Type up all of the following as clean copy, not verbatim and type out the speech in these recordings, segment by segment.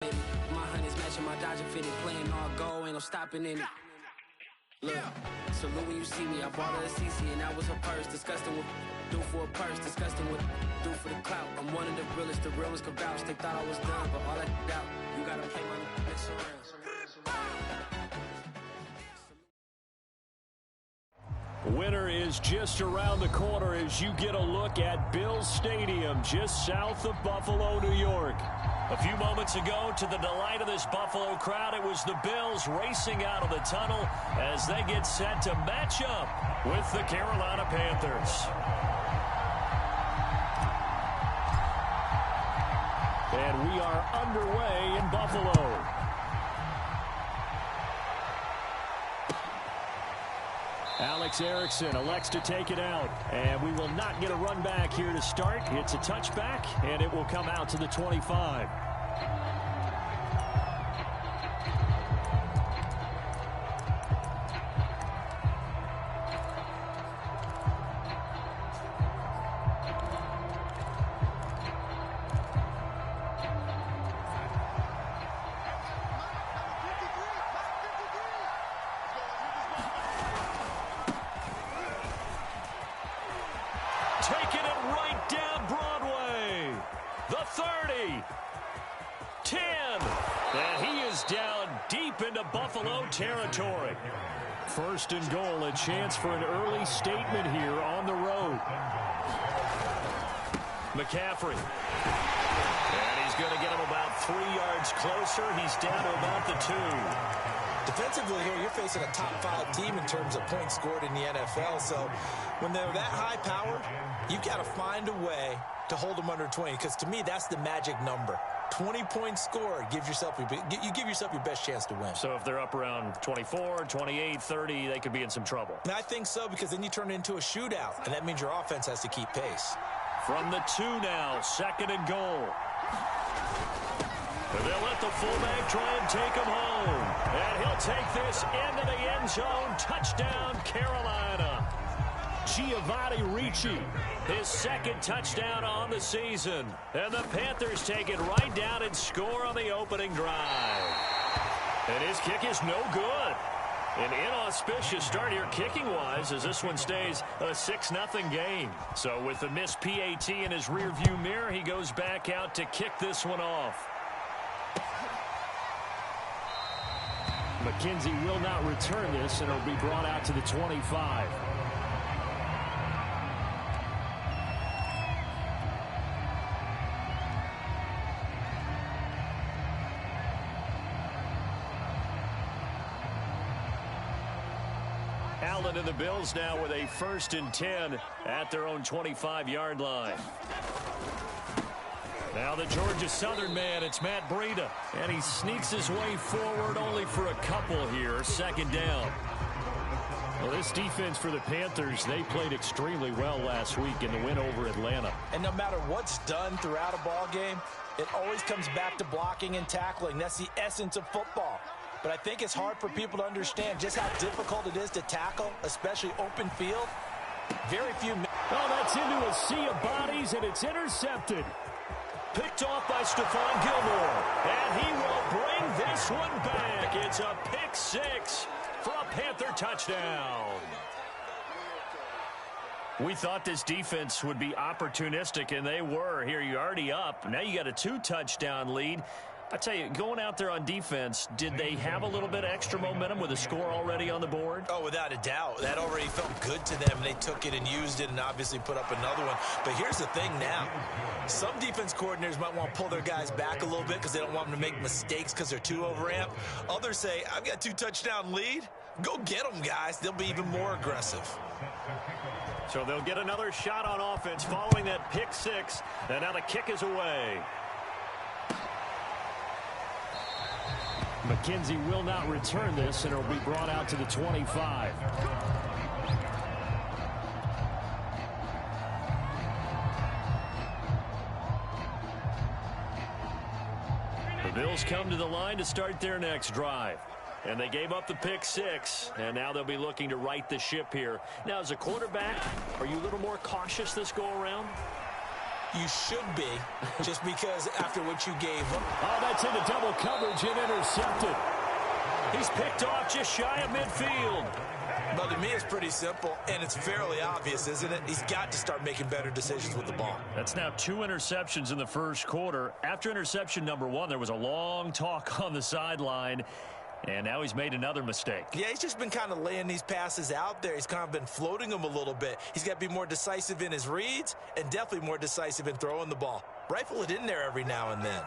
My honey's matching my Dodger fitted, playing all goal, ain't no stopping in it. Look, salute when you see me, I bought her a CC and that was her purse. Disgusting with do for a purse, disgusting with do for the clout. I'm one of the realest, the real ones could vouch. They thought I was done, but all I doubt, you gotta play my mix around. Winter is just around the corner as you get a look at Bills Stadium just south of Buffalo, New York. A few moments ago, to the delight of this Buffalo crowd, it was the Bills racing out of the tunnel as they get set to match up with the Carolina Panthers. And we are underway in Buffalo. Alex Erickson elects to take it out, and we will not get a run back here to start. It's a touchback, and it will come out to the 25. Taking it right down Broadway. The 30. 10. And he is down deep into Buffalo territory. First and goal, a chance for an early statement here on the road. McCaffrey. And he's going to get him about 3 yards closer. He's down to about the 2. Defensively here, you're facing a top-5 team in terms of points scored in the NFL. So when they're that high-powered, you've got to find a way to hold them under 20. Because to me, that's the magic number. 20 points scored. You give yourself your best chance to win. So if they're up around 24, 28, 30, they could be in some trouble. And I think so, because then you turn it into a shootout. And that means your offense has to keep pace. From the 2 now, second and goal. And they'll let the fullback try and take him home. And he'll take this into the end zone. Touchdown, Carolina. Giovanni Ricci, his second touchdown on the season. And the Panthers take it right down and score on the opening drive. And his kick is no good. An inauspicious start here kicking-wise as this one stays a 6-0 game. So with the missed PAT in his rearview mirror, he goes back out to kick this one off. McKenzie will not return this, and it'll be brought out to the 25. Allen and the Bills now with a 1st and 10 at their own 25-yard line. Now the Georgia Southern man, it's Matt Breida. And he sneaks his way forward only for a couple here. Second down. Well, this defense for the Panthers, they played extremely well last week in the win over Atlanta. And no matter what's done throughout a ball game, it always comes back to blocking and tackling. That's the essence of football. But I think it's hard for people to understand just how difficult it is to tackle, especially open field. Very few. Oh, that's into a sea of bodies, and it's intercepted. Picked off by Stephon Gilmore. And he will bring this one back. It's a pick 6 for a Panther touchdown. We thought this defense would be opportunistic, and they were. Here, you're already up. Now you got a 2-touchdown lead. I tell you, going out there on defense, did they have a little bit of extra momentum with a score already on the board? Oh, without a doubt. That already felt good to them. They took it and used it and obviously put up another one. But here's the thing now. Some defense coordinators might want to pull their guys back a little bit because they don't want them to make mistakes because they're too overamped. Others say, I've got a 2-touchdown lead. Go get them, guys. They'll be even more aggressive. So they'll get another shot on offense following that pick 6. And now the kick is away. McKenzie will not return this, and it'll be brought out to the 25. The Bills come to the line to start their next drive. And they gave up the pick 6, and now they'll be looking to right the ship here. Now, as a quarterback, are you a little more cautious this go-around? You should be, just because after what you gave him. Oh, that's into double coverage and intercepted. He's picked off just shy of midfield. But to me, it's pretty simple, and it's fairly obvious, isn't it? He's got to start making better decisions with the ball. That's now 2 interceptions in the first quarter. After interception number 1, there was a long talk on the sideline, and now he's made another mistake. Yeah, he's just been kind of laying these passes out there. He's kind of been floating them a little bit. He's got to be more decisive in his reads and definitely more decisive in throwing the ball. Rifle it in there every now and then.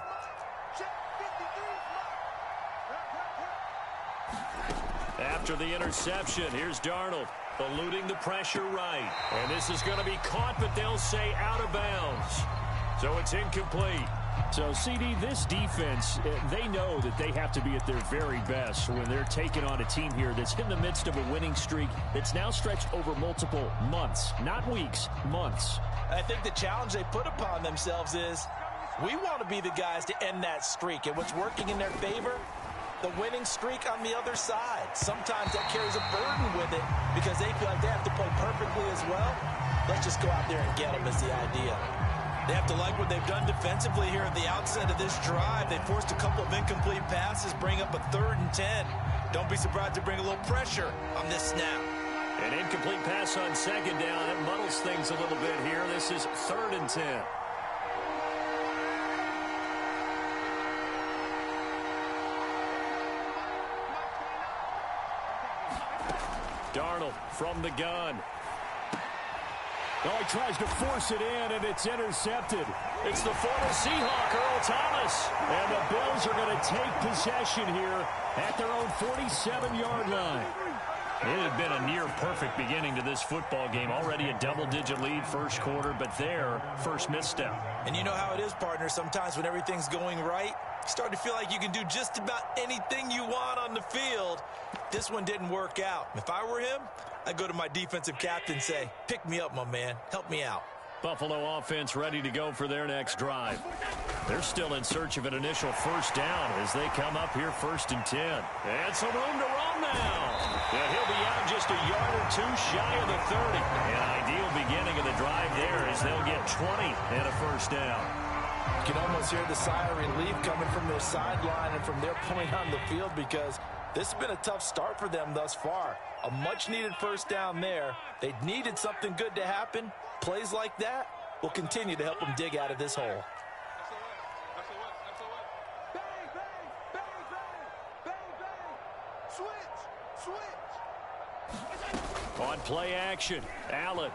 After the interception, here's Darnold, eluding the pressure right. And this is going to be caught, but they'll say out of bounds. So it's incomplete. So, CD, this defense, they know that they have to be at their very best when they're taking on a team here that's in the midst of a winning streak that's now stretched over multiple months, not weeks, months. I think the challenge they put upon themselves is we want to be the guys to end that streak. And what's working in their favor? The winning streak on the other side. Sometimes that carries a burden with it because they feel like they have to play perfectly as well. Let's just go out there and get them is the idea. They have to like what they've done defensively here at the outset of this drive. They forced a couple of incomplete passes, bring up a 3rd and 10. Don't be surprised to bring a little pressure on this snap. An incomplete pass on 2nd down. It muddles things a little bit here. This is 3rd and 10. Darnold from the gun. Oh, he tries to force it in, and it's intercepted. It's the former Seahawk, Earl Thomas. And the Bills are going to take possession here at their own 47-yard line. It had been a near-perfect beginning to this football game. Already a double-digit lead first quarter, but their first misstep. And you know how it is, partner. Sometimes when everything's going right, you start to feel like you can do just about anything you want on the field. This one didn't work out. If I were him, I'd go to my defensive captain and say, pick me up, my man. Help me out. Buffalo offense ready to go for their next drive. They're still in search of an initial first down as they come up here 1st and 10. And some room to roam now. And he'll be out just a yard or 2 shy of the 30. An ideal beginning of the drive there as they'll get 20 and a first down. You can almost hear the sigh of relief coming from their sideline and from their point on the field because this has been a tough start for them thus far. A much-needed first down there. They needed something good to happen. Plays like that will continue to help them dig out of this hole. On play action, Allen.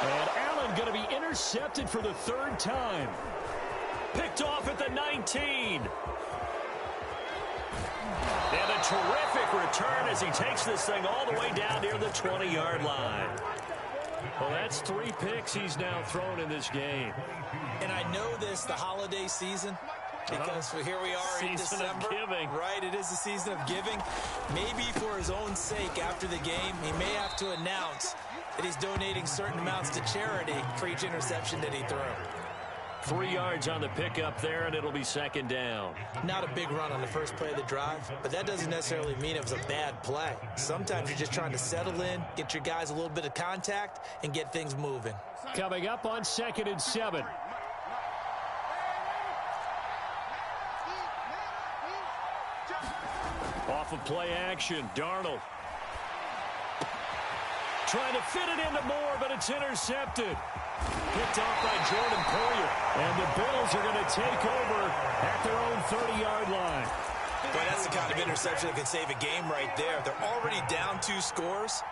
And Allen going to be intercepted for the 3rd time. Picked off at the 19. And a terrific return as he takes this thing all the way down near the 20-yard line. Well, that's 3 picks he's now thrown in this game. And I know this, the holiday season, because here we are in December. Season of giving. Right, it is the season of giving. Maybe for his own sake after the game, he may have to announce that he's donating certain amounts to charity for each interception that he threw. 3 yards on the pickup there, and it'll be 2nd down. Not a big run on the first play of the drive, but that doesn't necessarily mean it was a bad play. Sometimes you're just trying to settle in, get your guys a little bit of contact, and get things moving. Coming up on 2nd and 7. Off of play action, Darnold. Trying to fit it into Moore, but it's intercepted. Picked off by Jordan Poyer. And the Bills are going to take over at their own 30-yard line. Boy, that's the kind of interception that can save a game right there. They're already down 2 scores.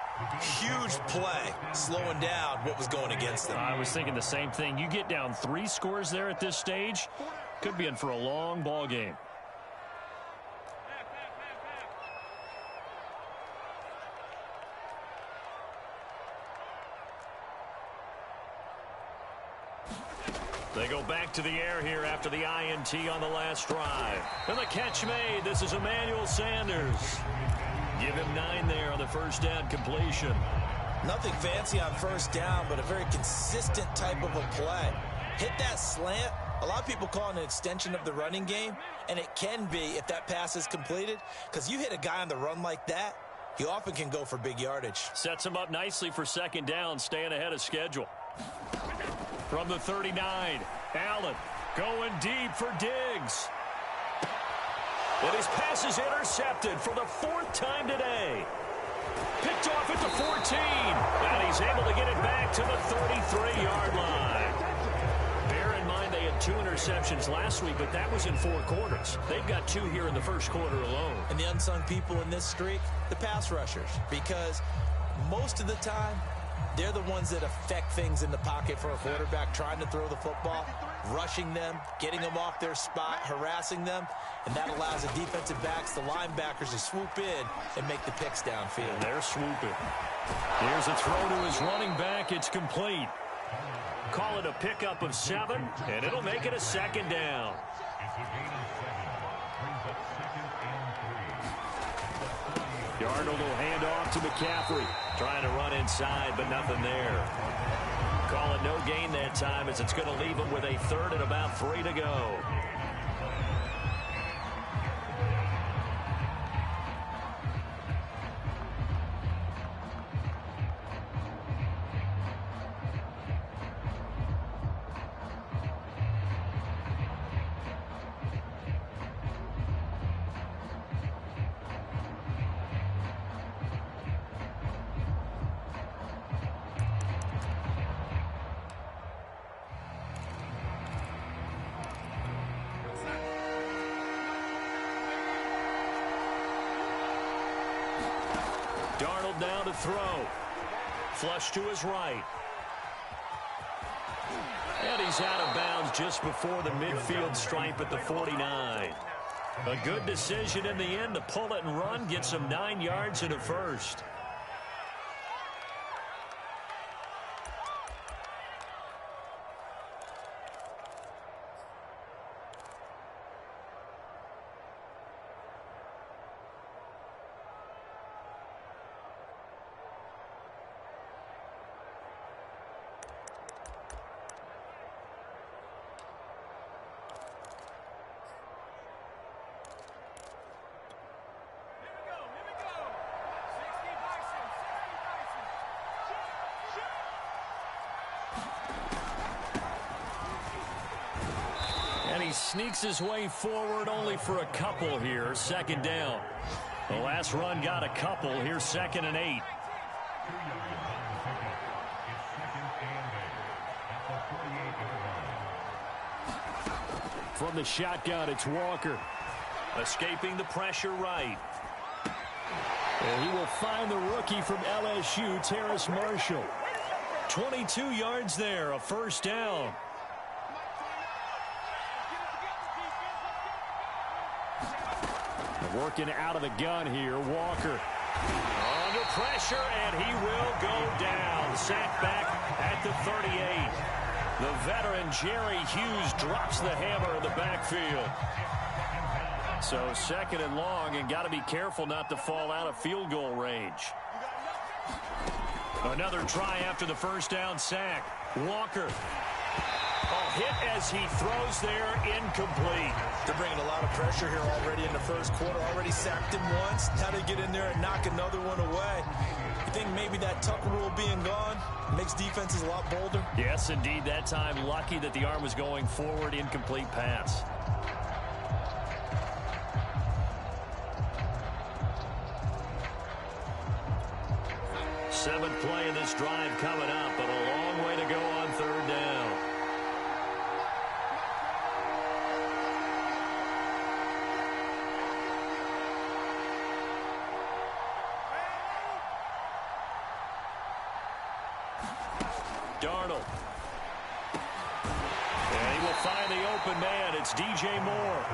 Huge play, slowing down what was going against them. I was thinking the same thing. You get down 3 scores there at this stage, could be in for a long ball game. They go back to the air here after the INT on the last drive. And the catch made. This is Emmanuel Sanders. Give him 9 there on the first down completion. Nothing fancy on first down, but a very consistent type of a play. Hit that slant. A lot of people call it an extension of the running game, and it can be if that pass is completed, because you hit a guy on the run like that, you often can go for big yardage. Sets him up nicely for 2nd down, staying ahead of schedule. From the 39, Allen going deep for Diggs. And his pass is intercepted for the 4th time today. Picked off at the 14. And he's able to get it back to the 33-yard line. Bear in mind they had 2 interceptions last week, but that was in 4 quarters. They've got 2 here in the first quarter alone. And the unsung people in this streak, the pass rushers. Because most of the time, they're the ones that affect things in the pocket for a quarterback, trying to throw the football, rushing them, getting them off their spot, harassing them, and that allows the defensive backs, the linebackers, to swoop in and make the picks downfield. And they're swooping. Here's a throw to his running back. It's complete. Call it a pickup of 7, and it'll make it a 2nd down. Darnold will hand off to McCaffrey. Trying to run inside, but nothing there. Call it no gain that time, as it's going to leave him with a 3rd and about 3 to go. Darnold now to throw. Flush to his right. And he's out of bounds just before the midfield stripe at the 49. A good decision in the end to pull it and run, get some 9 yards and a 1st. He sneaks his way forward only for a couple here. 2nd down. The last run got a couple. Here's 2nd and 8. From the shotgun, it's Walker. Escaping the pressure right. And he will find the rookie from LSU, Terrace Marshall. 22 yards there, a 1st down. Working out of the gun here, Walker. Under pressure, and he will go down. Sacked back at the 38. The veteran Jerry Hughes drops the hammer in the backfield. So 2nd and long, and got to be careful not to fall out of field goal range. Another try after the 1st down sack. Walker. Hit as he throws there, incomplete. They're bringing a lot of pressure here already in the first quarter. Already sacked him once. Now they get in there and knock another one away. You think maybe that Tucker rule being gone makes defenses a lot bolder? Yes, indeed. That time, lucky that the arm was going forward. Incomplete pass. Seventh play in this drive coming up, but a long way to go on 3rd down. Darnold. And he will find the open man. It's DJ Moore.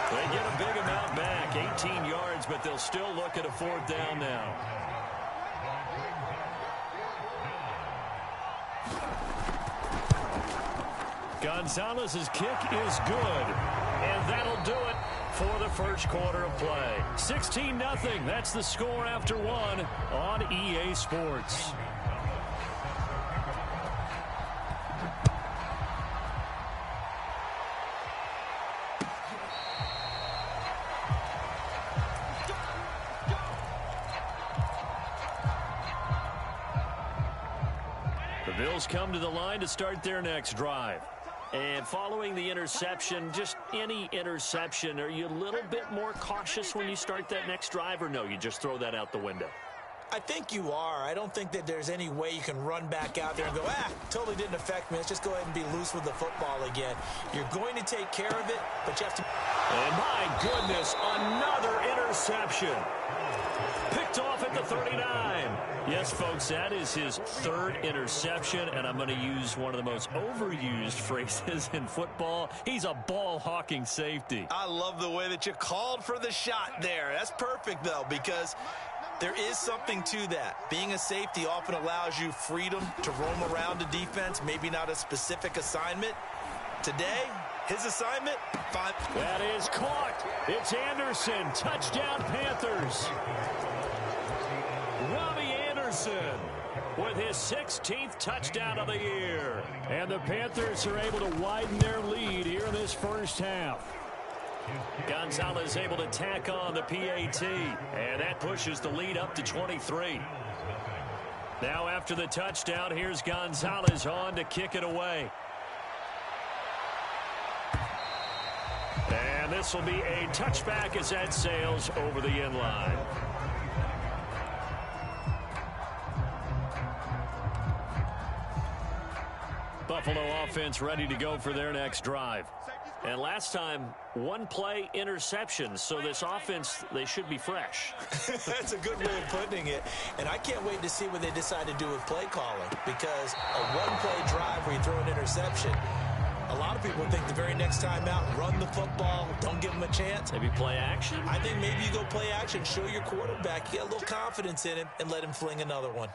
They get a big amount back, 18 yards, but they'll still look at a 4th down now. Gonzalez's kick is good, and that'll do it for the first quarter of play. 16-0. That's the score after 1 on EA Sports. Bills come to the line to start their next drive. And following the interception, just any interception, are you a little bit more cautious when you start that next drive, or no, you just throw that out the window? I think you are. I don't think that there's any way you can run back out there and go, totally didn't affect me. Let's just go ahead and be loose with the football again. You're going to take care of it, but you have to... And my goodness, another interception. Picked off at the 39. Yes, folks, that is his third interception, and I'm going to use one of the most overused phrases in football. He's a ball-hawking safety. I love the way that you called for the shot there. That's perfect, though, because there is something to that. Being a safety often allows you freedom to roam around the defense, maybe not a specific assignment. Today, his assignment, fine. That is caught. It's Anderson. Touchdown, Panthers. With his 16th touchdown of the year. And the Panthers are able to widen their lead here in this first half. Gonzalez able to tack on the PAT. And that pushes the lead up to 23. Now after the touchdown, here's Gonzalez on to kick it away. And this will be a touchback as that sails over the end line. Buffalo offense ready to go for their next drive. And last time, one play interception. So this offense, they should be fresh. That's a good way of putting it. And I can't wait to see what they decide to do with play calling. Because a one-play drive where you throw an interception, a lot of people think the very next time out, run the football, don't give them a chance. Maybe play action? I think maybe you go play action, show your quarterback, you get a little confidence in him, and let him fling another one.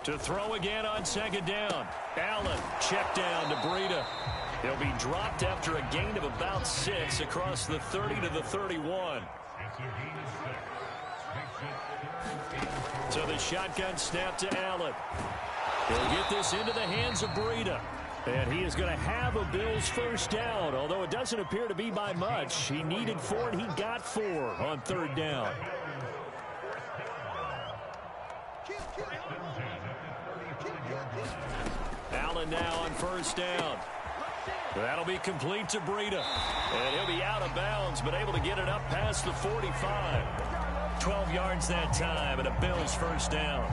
To throw again on second down. Allen, check down to Breida. He'll be dropped after a gain of about 6 across the 30 to the 31. So the shotgun snap to Allen. He'll get this into the hands of Breida. And he is going to have a Bills first down, although it doesn't appear to be by much. He needed 4, and he got 4 on third down. Allen now on first down. That'll be complete to Breida. And he'll be out of bounds, but able to get it up past the 45. 12 yards that time, and a Bills first down.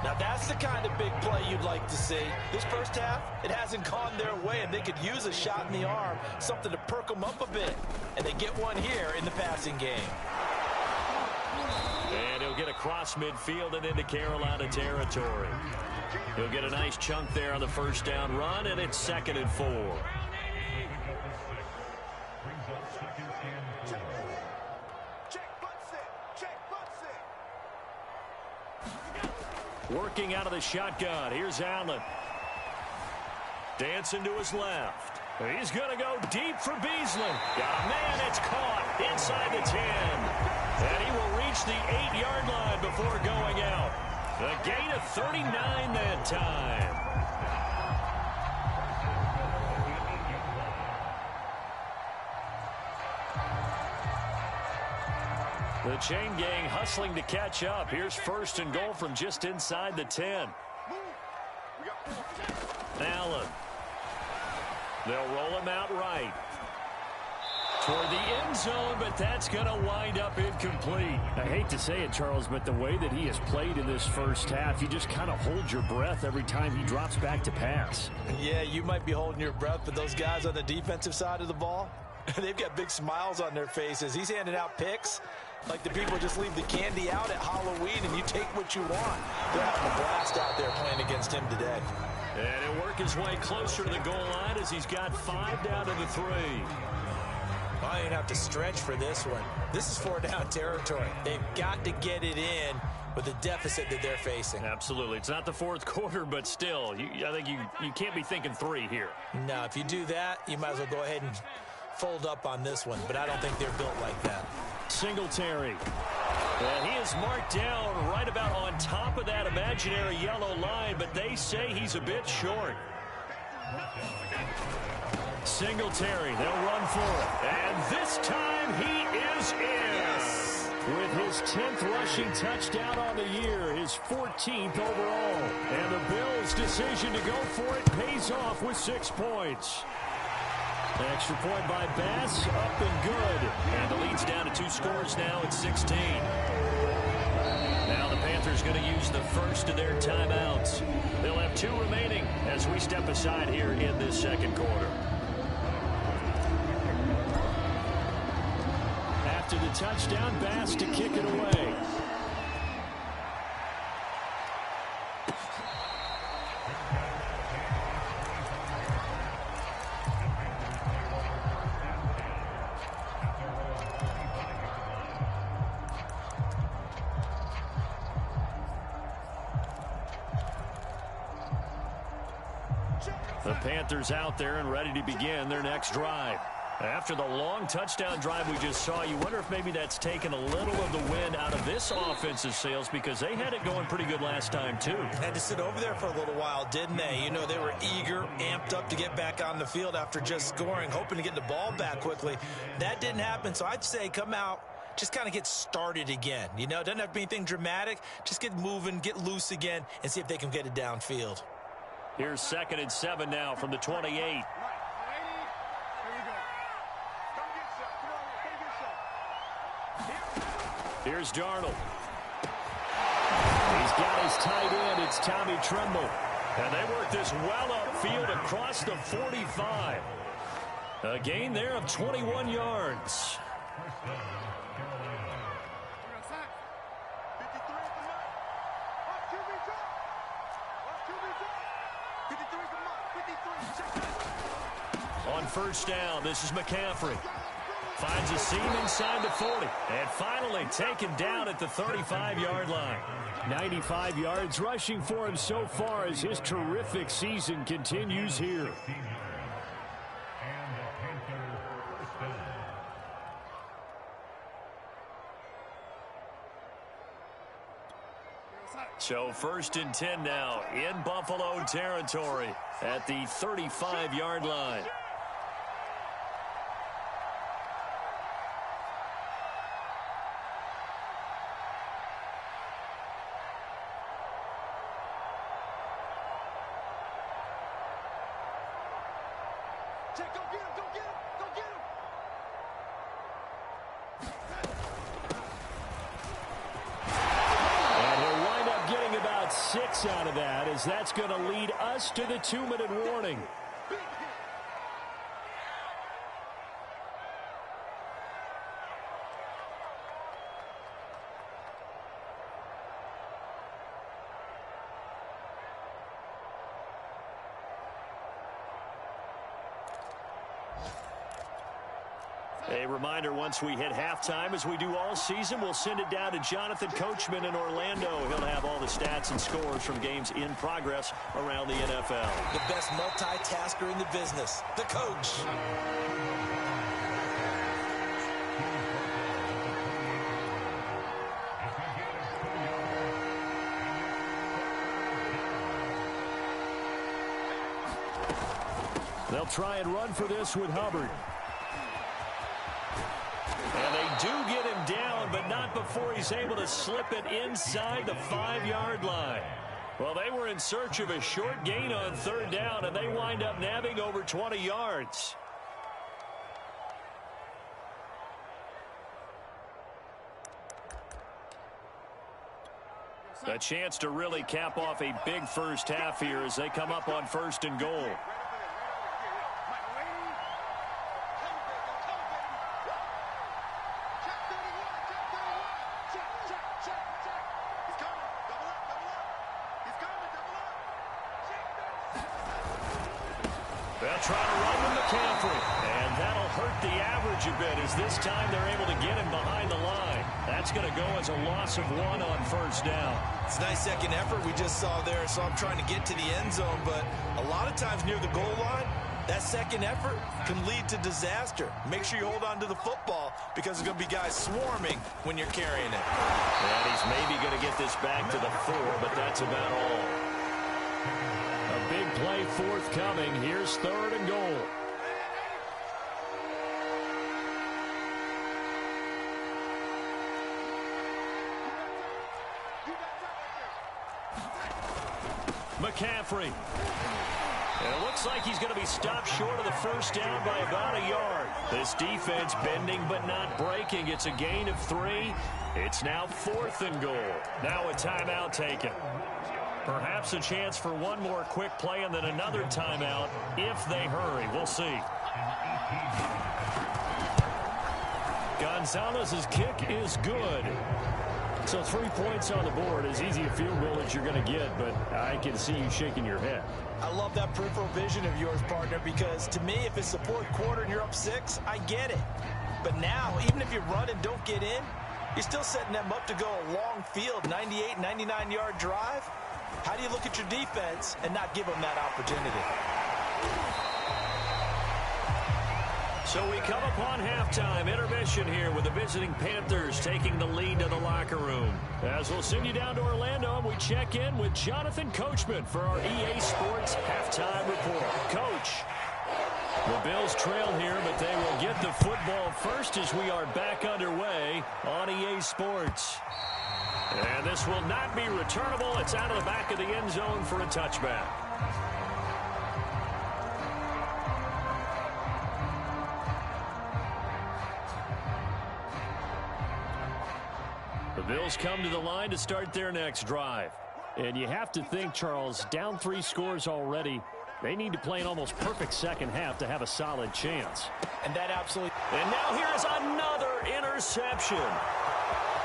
Now that's the kind of big play you'd like to see. This first half, it hasn't gone their way, and they could use a shot in the arm, something to perk them up a bit. And they get one here in the passing game. And he'll get across midfield and into Carolina territory. He'll get a nice chunk there on the first down run, and it's 2nd and 4. Working out of the shotgun. Here's Allen. Dancing to his left. He's going to go deep for Beasley. Got a man. It's caught inside the 10. And he will reach the 8-yard line before going out. A gain of 39 that time. The chain gang hustling to catch up. Here's 1st and goal from just inside the 10. Allen. They'll roll him out right. Toward the end zone, but that's going to wind up incomplete. I hate to say it, Charles, but the way that he has played in this first half, you just kind of hold your breath every time he drops back to pass. Yeah, you might be holding your breath, but those guys on the defensive side of the ball, they've got big smiles on their faces. He's handing out picks like the people just leave the candy out at Halloween and you take what you want. They're having a blast out there playing against him today. And he'll work his way closer to the goal line as he's got 5 down to the 3. I ain't have to stretch for this one. This is 4 down territory. They've got to get it in with the deficit that they're facing. Absolutely. It's not the 4th quarter, but still, I think you can't be thinking 3 here. No, if you do that, you might as well go ahead and fold up on this one, but I don't think they're built like that. Singletary. And he is marked down right about on top of that imaginary yellow line, but they say he's a bit short. Singletary, they'll run for it. And this time he is in. with his 10th rushing touchdown on the year, his 14th overall. And the Bills' decision to go for it pays off with 6 points. Extra point by Bass, up and good. And the lead's down to 2 scores now at 16. Now the Panthers going to use the first of their timeouts. They'll have 2 remaining as we step aside here in this second quarter. After the touchdown, Bass to kick it away. The Panthers out there and ready to begin their next drive. After the long touchdown drive we just saw, you wonder if maybe that's taken a little of the wind out of this offensive sails, because they had it going pretty good last time too. Had to sit over there for a little while, didn't they? You know, they were eager, amped up to get back on the field after just scoring, hoping to get the ball back quickly. That didn't happen, so I'd say come out, just kind of get started again. You know, it doesn't have to be anything dramatic. Just get moving, get loose again, and see if they can get it downfield. Here's 2nd and 7 now from the 28. Here's Darnold. He's got his tight end. It's Tommy Tremble. And they work this well upfield across the 45. A gain there of 21 yards. On first down, this is McCaffrey. Finds a seam inside the 40. And finally taken down at the 35-yard line. 95 yards rushing for him so far as his terrific season continues here. So 1st and 10 now in Buffalo territory at the 35-yard line. Out of that, as that's going to lead us to the 2-minute warning. A reminder, once we hit halftime, as we do all season, we'll send it down to Jonathan Coachman in Orlando. He'll have all the stats and scores from games in progress around the NFL. The best multitasker in the business, the coach. They'll try and run for this with Hubbard. And they do get him down, but not before he's able to slip it inside the 5-yard line. Well, they were in search of a short gain on 3rd down, and they wind up nabbing over 20 yards. A chance to really cap off a big first half here as they come up on 1st and goal. They'll try to run with McCaffrey, and that'll hurt the average a bit as this time they're able to get him behind the line. That's going to go as a loss of 1 on 1st down. It's a nice second effort we just saw there, so I'm trying to get to the end zone, but a lot of times near the goal line, that second effort can lead to disaster. Make sure you hold on to the football because there's going to be guys swarming when you're carrying it. And he's maybe going to get this back to the 4, but that's about all. A big play forthcoming. Here's 3rd and goal. McCaffrey. And it looks like he's going to be stopped short of the first down by about a yard. This defense bending but not breaking. It's a gain of 3. It's now 4th and goal. Now a timeout taken. Perhaps a chance for one more quick play and then another timeout if they hurry. We'll see. Gonzalez's kick is good. So 3 points on the board, as easy a field goal as you're going to get, but I can see you shaking your head. I love that peripheral vision of yours, partner, because to me, if it's the 4th quarter and you're up 6, I get it. But now, even if you run and don't get in, you're still setting them up to go a long field, 98, 99-yard drive. How do you look at your defense and not give them that opportunity? So we come upon halftime, intermission here with the visiting Panthers taking the lead to the locker room. As we'll send you down to Orlando, and we check in with Jonathan Coachman for our EA Sports Halftime Report. Coach, the Bills trail here, but they will get the football first as we are back underway on EA Sports. And this will not be returnable. It's out of the back of the end zone for a touchback. The Bills come to the line to start their next drive. And you have to think, Charles, down 3 scores already. They need to play an almost perfect second half to have a solid chance. And that absolutely... And now here is another interception.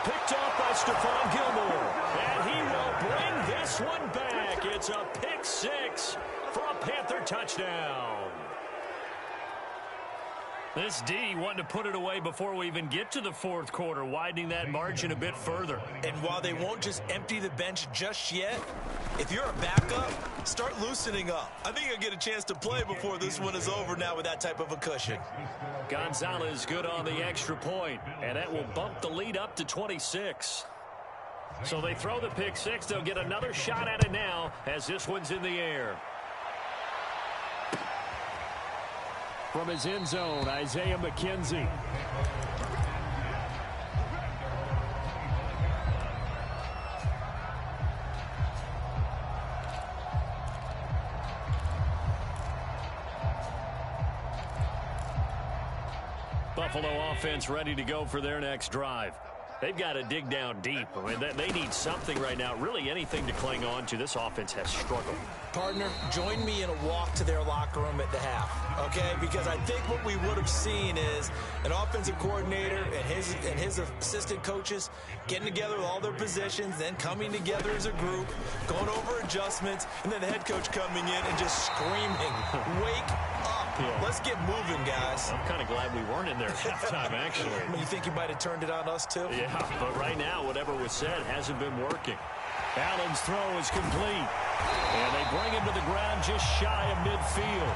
Picked off by Stephon Gilmore. And he will bring this one back. It's a pick 6 for a Panther touchdown. This D wanting to put it away before we even get to the 4th quarter, widening that margin a bit further. And while they won't just empty the bench just yet, if you're a backup, start loosening up. I think you'll get a chance to play before this one is over now with that type of a cushion. Gonzalez good on the extra point, and that will bump the lead up to 26. So they throw the pick 6. They'll get another shot at it now as this one's in the air. From his end zone, Isaiah McKenzie. Buffalo offense ready to go for their next drive. They've got to dig down deep. I mean, they need something right now, really anything to cling on to. This offense has struggled. Partner, join me in a walk to their locker room at the half, okay? Because I think what we would have seen is an offensive coordinator and his assistant coaches getting together with all their positions, then coming together as a group, going over adjustments, and then the head coach coming in and just screaming, wake up. Yeah. Let's get moving, guys. I'm kind of glad we weren't in there at halftime, actually. You think you might have turned it on us, too? Yeah, but right now, whatever was said hasn't been working. Allen's throw is complete. And they bring him to the ground just shy of midfield.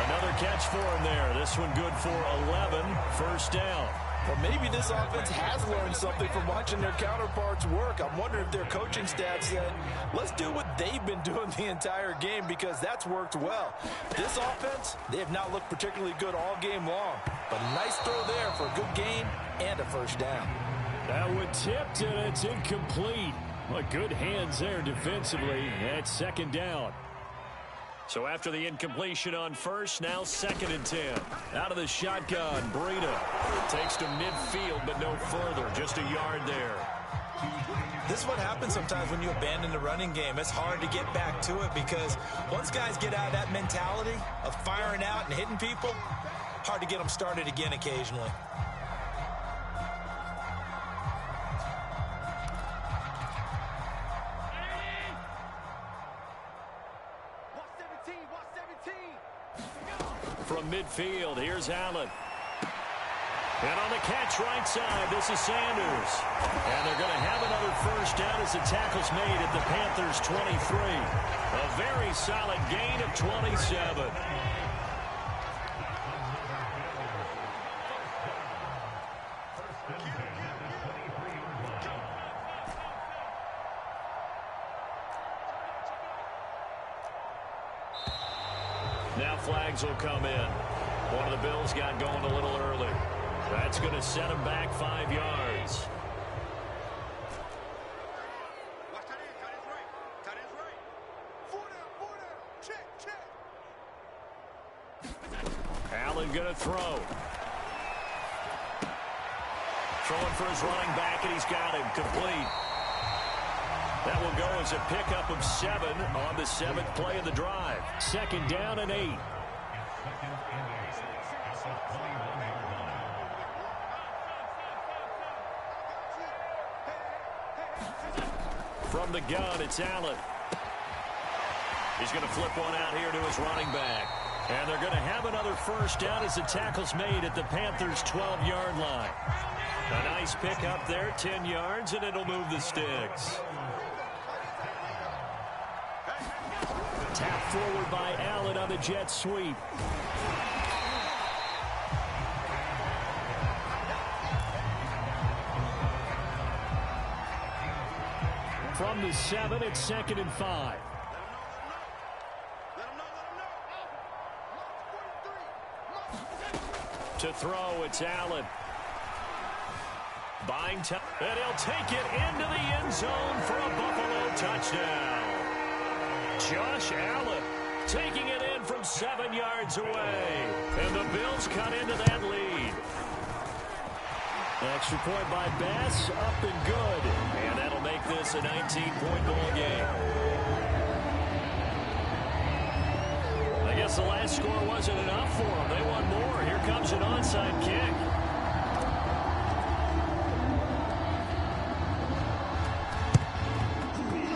Another catch for him there. This one good for 11. First down. Well, maybe this offense has learned something from watching their counterparts work. I'm wondering if their coaching staff said, let's do what they've been doing the entire game because that's worked well. This offense, they have not looked particularly good all game long. But a nice throw there for a good gain and a first down. That one tipped and it's incomplete. Well, good hands there defensively at second down. So after the incompletion on first, now 2nd and 10. Out of the shotgun, Breida takes to midfield, but no further. Just a yard there. This is what happens sometimes when you abandon the running game. It's hard to get back to it because once guys get out of that mentality of firing out and hitting people, hard to get them started again occasionally. From midfield, here's Allen. And on the catch right side, this is Sanders. And they're going to have another first down as the tackle's made at the Panthers' 23. A very solid gain of 27. Now flags will come in. One of the Bills got going a little early. That's going to set him back 5 yards. Allen going to throw. Throwing for his running back, and he's got him complete. That will go as a pickup of 7 on the 7th play of the drive. 2nd down and 8. From the gun, it's Allen. He's going to flip one out here to his running back. And they're going to have another first down as the tackle's made at the Panthers' 12-yard line. A nice pickup there, 10 yards, and it'll move the sticks. Tap forward by Allen on the jet sweep. From the 7, it's 2nd and 5. To throw, it's Allen. Buying time, and he'll take it into the end zone for a Buffalo touchdown. Josh Allen taking it in from 7 yards away. And the Bills cut into that lead. Extra point by Bass, up and good. And that'll make this a 19-point ball game. I guess the last score wasn't enough for them. They want more. Here comes an onside kick.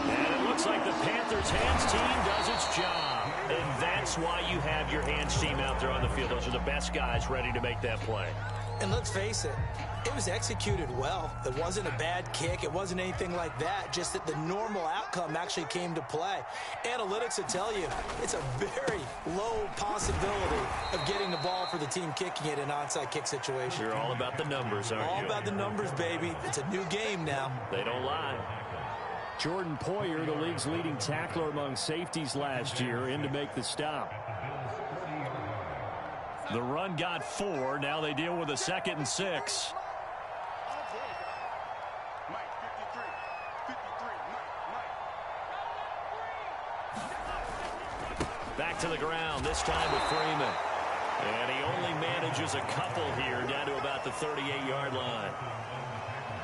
And it looks like the Panthers' hands team does its job. And that's why you have your hands team out there on the field. Those are the best guys ready to make that play. And let's face it, it was executed well. It wasn't a bad kick. It wasn't anything like that. Just that the normal outcome actually came to play. Analytics will tell you it's a very low possibility of getting the ball for the team kicking it in an onside kick situation. You're all about the numbers, aren't you? All about the numbers, baby. It's a new game now. They don't lie. Jordan Poyer, the league's leading tackler among safeties last year, in to make the stop. The run got 4. Now they deal with a 2nd and 6. Back to the ground, this time with Freeman. And he only manages a couple here down to about the 38-yard line.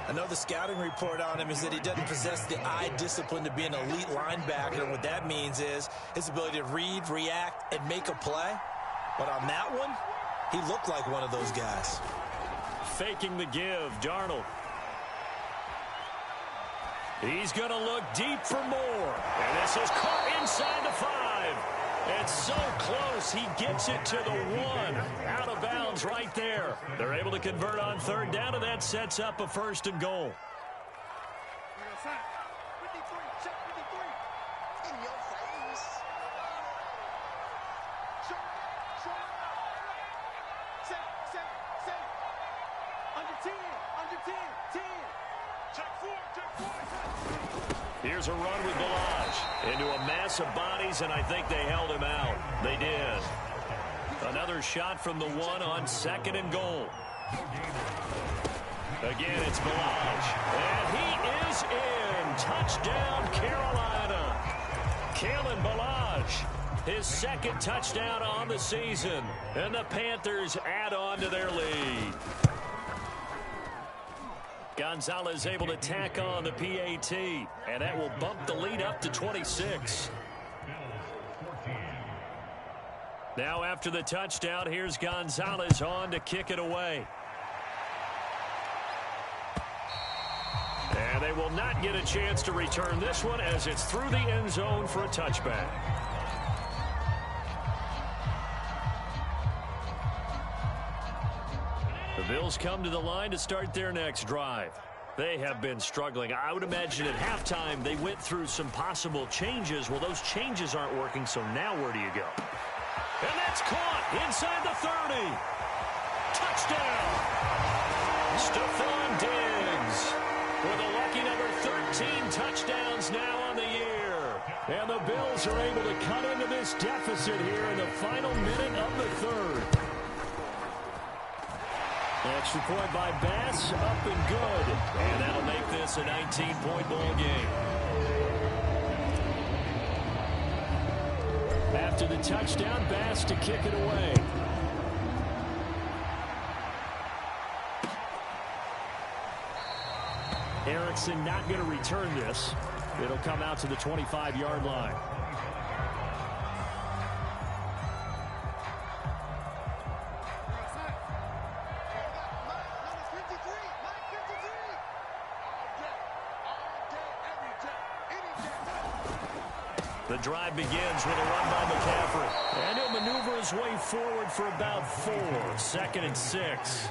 I know the scouting report on him is that he doesn't possess the eye discipline to be an elite linebacker. And what that means is his ability to read, react, and make a play. But on that one, he looked like one of those guys. Faking the give, Darnold. He's going to look deep for more. And this is caught inside the 5. It's so close, he gets it to the 1. Out of bounds right there. They're able to convert on 3rd down, and that sets up a 1st and goal. Here's a run with Balaj into a mass of bodies, and I think they held him out. They did. Another shot from the 1 on 2nd and goal. Again, it's Balaj. And he is in. Touchdown, Carolina. Kalen Balaj, his 2nd touchdown on the season. And the Panthers add on to their lead. Gonzalez able to tack on the PAT, and that will bump the lead up to 26. Now after the touchdown, here's Gonzalez on to kick it away. And they will not get a chance to return this one as it's through the end zone for a touchback. The Bills come to the line to start their next drive. They have been struggling. I would imagine at halftime they went through some possible changes. Well, those changes aren't working, so now where do you go? And that's caught inside the 30. Touchdown. Stephon Diggs with a lucky number 13 touchdowns now on the year. And the Bills are able to cut into this deficit here in the final minute of the 3rd. Extra point by Bass, up and good. And that'll make this a 19-point ball game. after the touchdown. Bass to kick it away. Erickson not going to return this. It'll come out to the 25-yard line. The drive begins with a run by McCaffrey. And he'll maneuver his way forward for about 4. 2nd and 6.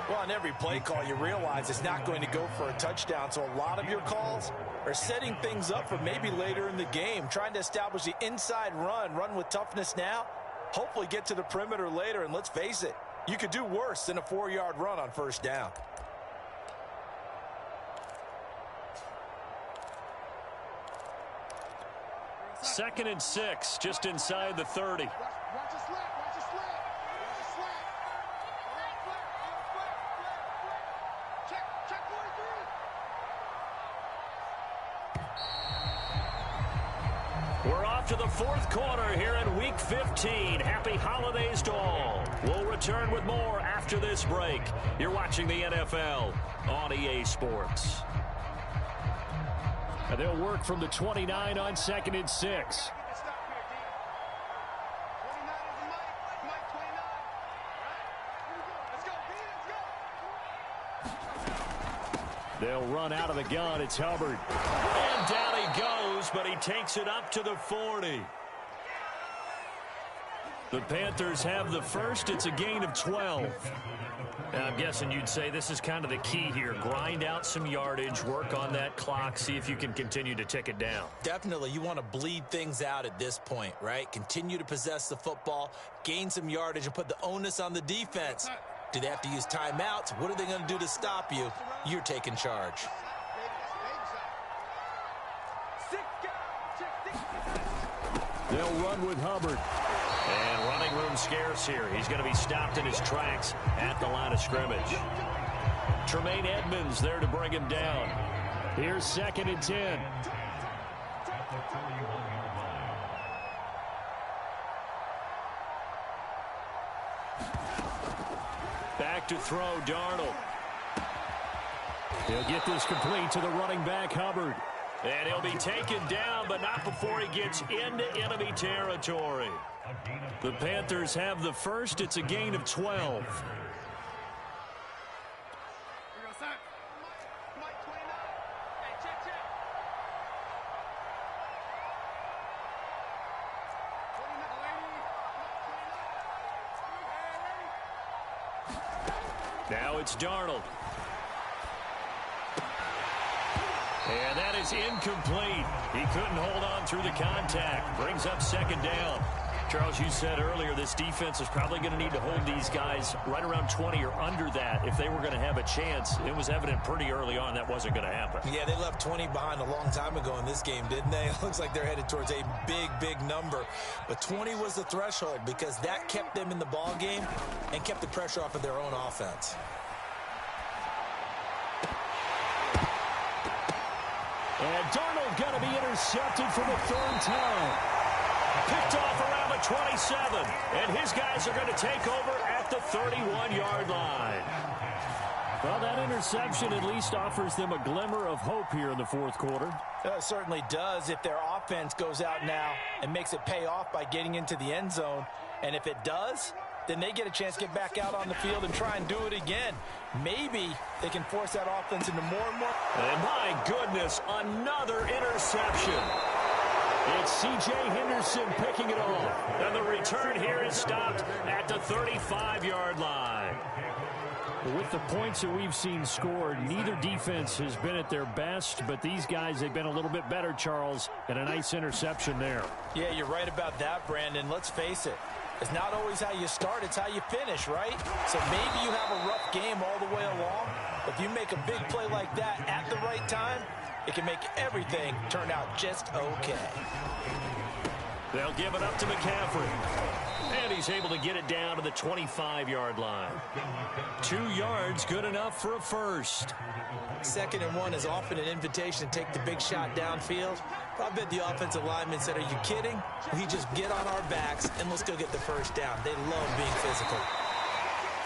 Well, on every play call, you realize it's not going to go for a touchdown. So a lot of your calls are setting things up for maybe later in the game, trying to establish the inside run with toughness now, hopefully get to the perimeter later. And let's face it, you could do worse than a 4-yard run on first down. Second and 6, just inside the 30. We're off to the 4th quarter here in Week 15. Happy holidays to all. We'll return with more after this break. You're watching the NFL on EA Sports. And they'll work from the 29 on 2nd and 6. They'll run out of the gun. It's Hubbard. And down he goes, but he takes it up to the 40. The Panthers have the first. It's a gain of 12. And I'm guessing you'd say this is kind of the key here. Grind out some yardage, work on that clock, see if you can continue to tick it down. Definitely, you want to bleed things out at this point, right? Continue to possess the football, gain some yardage, and put the onus on the defense. Do they have to use timeouts? What are they going to do to stop you? You're taking charge. They'll run with Hubbard. And running room scarce here. He's going to be stopped in his tracks at the line of scrimmage. Tremaine Edmonds there to bring him down. Here's 2nd and 10. Back to throw, Darnold. He'll get this complete to the running back, Hubbard. And he'll be taken down, but not before he gets into enemy territory. The Panthers have the first. It's a gain of 12. Now it's Darnold. And that is incomplete. He couldn't hold on through the contact. Brings up 2nd down. Charles, you said earlier this defense is probably going to need to hold these guys right around 20 or under that if they were going to have a chance. It was evident pretty early on that wasn't going to happen. Yeah, they left 20 behind a long time ago in this game, didn't they? It looks like they're headed towards a big, big number. But 20 was the threshold because that kept them in the ball game and kept the pressure off of their own offense. And Darnold going to be intercepted for the 3rd time. Picked off around the 27. And his guys are going to take over at the 31-yard line. Well, that interception at least offers them a glimmer of hope here in the 4th quarter. It certainly does if their offense goes out now and makes it pay off by getting into the end zone. And if it does, then they get a chance to get back out on the field and try and do it again. Maybe they can force that offense into more and more. And my goodness, another interception. It's C.J. Henderson picking it off. And the return here is stopped at the 35-yard line. With the points that we've seen scored, neither defense has been at their best, but these guys have been a little bit better, Charles, and a nice interception there. Yeah, you're right about that, Brandon. Let's face it. It's not always how you start, it's how you finish, right? So maybe you have a rough game all the way along. If you make a big play like that at the right time, it can make everything turn out just okay. They'll give it up to McCaffrey. And he's able to get it down to the 25-yard line. 2 yards, good enough for a first. 2nd and 1 is often an invitation to take the big shot downfield. I bet the offensive lineman said, are you kidding? We just get on our backs and let's go get the first down. They love being physical.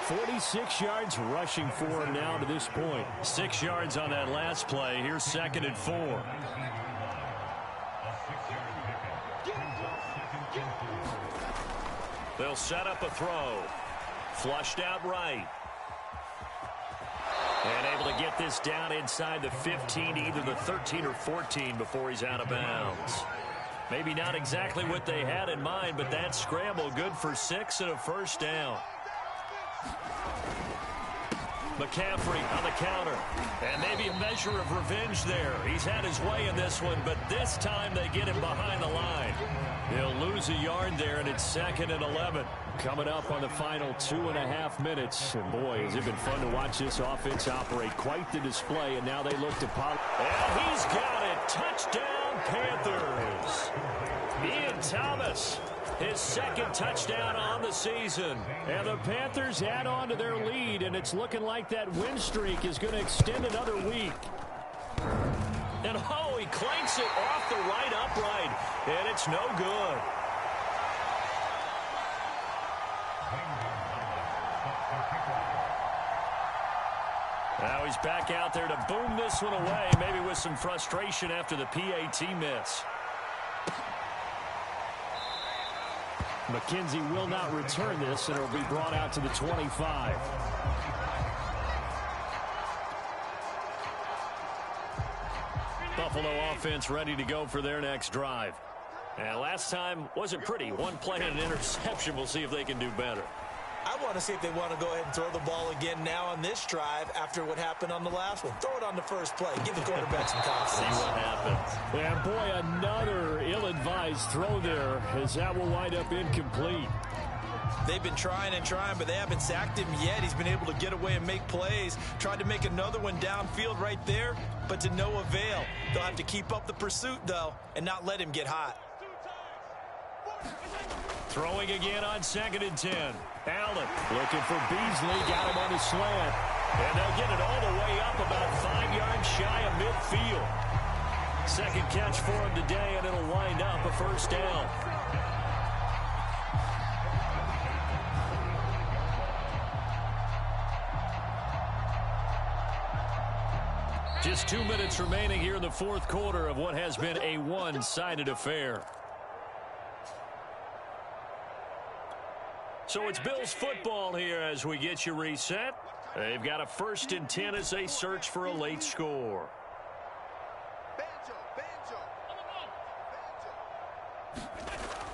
46 yards rushing for him now to this point. 6 yards on that last play. Here's 2nd and 4. They'll set up a throw. Flushed out right. And able to get this down inside the 15, either the 13 or 14 before he's out of bounds. Maybe not exactly what they had in mind, but that scramble good for 6 and a first down. McCaffrey on the counter. And maybe a measure of revenge there. He's had his way in this one, but this time they get him behind the line. He'll lose a yard there, and it's 2nd and 11. Coming up on the final 2.5 minutes. And boy, has it been fun to watch this offense operate. Quite the display, and now they look to Pollard. And he's got it. Touchdown, Panthers. Ian Thomas, his 2nd touchdown on the season. And the Panthers add on to their lead, and it's looking like that win streak is going to extend another week. And oh, he clanks it off the right upright, and it's no good. Now he's back out there to boom this one away, maybe with some frustration after the PAT miss. McKenzie will not return this, and it'll be brought out to the 25. Buffalo offense ready to go for their next drive. And last time wasn't pretty. One play and an interception. We'll see if they can do better. I want to see if they want to go ahead and throw the ball again now on this drive after what happened on the last one. Throw it on the first play. Give the quarterback some confidence. See what happens. And boy, another ill-advised throw there, as that will wind up incomplete. They've been trying and trying, but they haven't sacked him yet. He's been able to get away and make plays. Tried to make another one downfield right there, but to no avail. They'll have to keep up the pursuit, though, and not let him get hot. Throwing again on 2nd and 10. Allen looking for Beasley. Got him on the slant. And they'll get it all the way up about 5 yards shy of midfield. 2nd catch for him today, and it'll wind up a first down. Just 2 minutes remaining here in the 4th quarter of what has been a one-sided affair. So it's Bills football here as we get you reset. They've got a 1st and 10 as they search for a late score.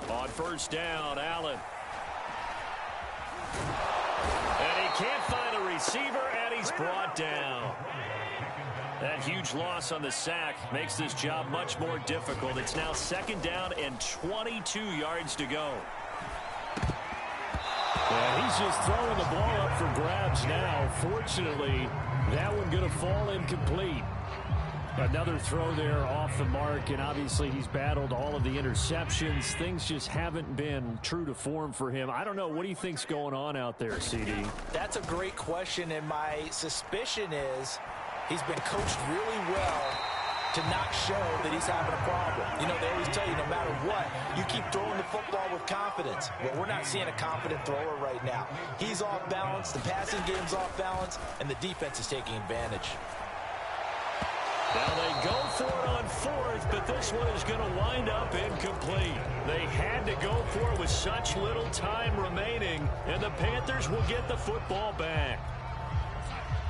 On 1st down, Allen. And he can't find a receiver, and he's brought down. That huge loss on the sack makes this job much more difficult. It's now 2nd down and 22 yards to go. Yeah, he's just throwing the ball up for grabs now. Fortunately, that one going to fall incomplete. Another throw there off the mark, and obviously he's battled all of the interceptions. Things just haven't been true to form for him. I don't know. What do you think's going on out there, CD? That's a great question, and my suspicion is he's been coached really well to not show that he's having a problem. You know, they always tell you no matter what, you keep throwing the football with confidence. Well, we're not seeing a confident thrower right now. He's off balance, the passing game's off balance, and the defense is taking advantage. Now they go for it on 4th, but this one is going to wind up incomplete. They had to go for it with such little time remaining, and the Panthers will get the football back.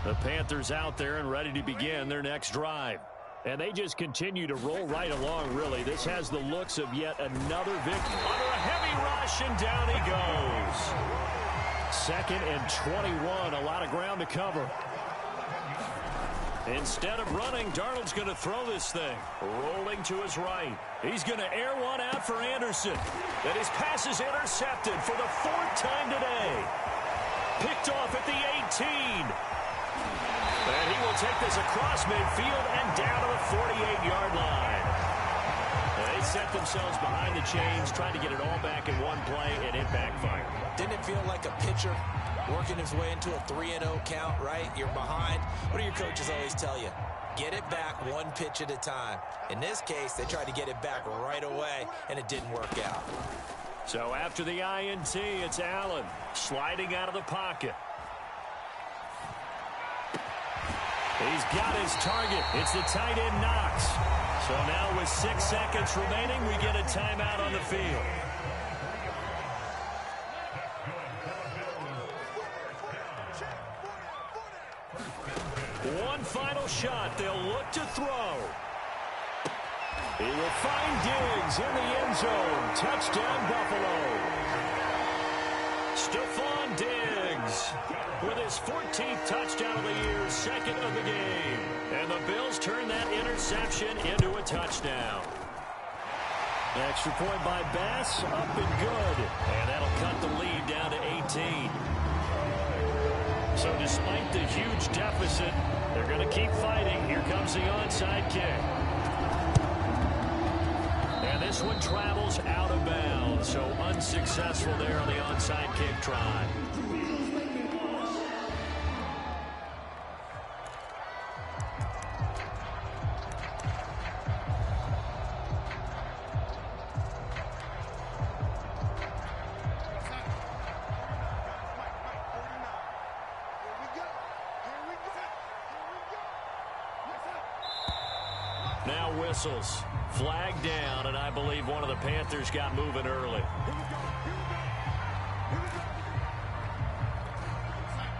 The Panthers out there and ready to begin their next drive. And they just continue to roll right along, really. This has the looks of yet another victory. Under a heavy rush, and down he goes. 2nd and 21, a lot of ground to cover. Instead of running, Darnold's going to throw this thing. Rolling to his right. He's going to air one out for Anderson. And his pass is intercepted for the 4th time today. Picked off at the 18. And he will take this across midfield and down to the 48-yard line. And they set themselves behind the chains, trying to get it all back in one play, and it backfired. Didn't it feel like a pitcher working his way into a 3-0 count, right? You're behind. What do your coaches always tell you? Get it back one pitch at a time. In this case, they tried to get it back right away, and it didn't work out. So after the INT, it's Allen sliding out of the pocket. He's got his target. It's the tight end Knox. So now with 6 seconds remaining, we get a timeout on the field. One final shot. They'll look to throw. He will find Diggs in the end zone. Touchdown, Buffalo. Stephon Diggs with his 14th touchdown of the year, second of the game. And the Bills turn that interception into a touchdown. Extra point by Bass, up and good. And that'll cut the lead down to 18. So despite the huge deficit, they're going to keep fighting. Here comes the onside kick. And this one travels out of bounds, so unsuccessful there on the onside kick try. Now whistles. Flag down, and I believe one of the Panthers got moving early.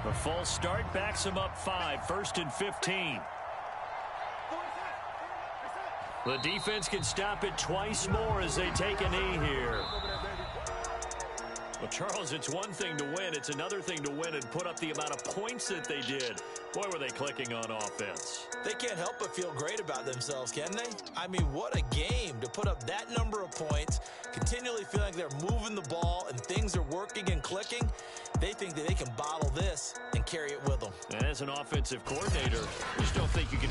The false start backs him up 5, 1st and 15. The defense can stop it twice more as they take a knee here. Well, Charles, it's one thing to win. It's another thing to win and put up the amount of points that they did. Boy, were they clicking on offense. They can't help but feel great about themselves, can they? I mean, what a game to put up that number of points, continually feeling like they're moving the ball and things are working and clicking. They think that they can bottle this and carry it with them. And as an offensive coordinator, I just don't think you can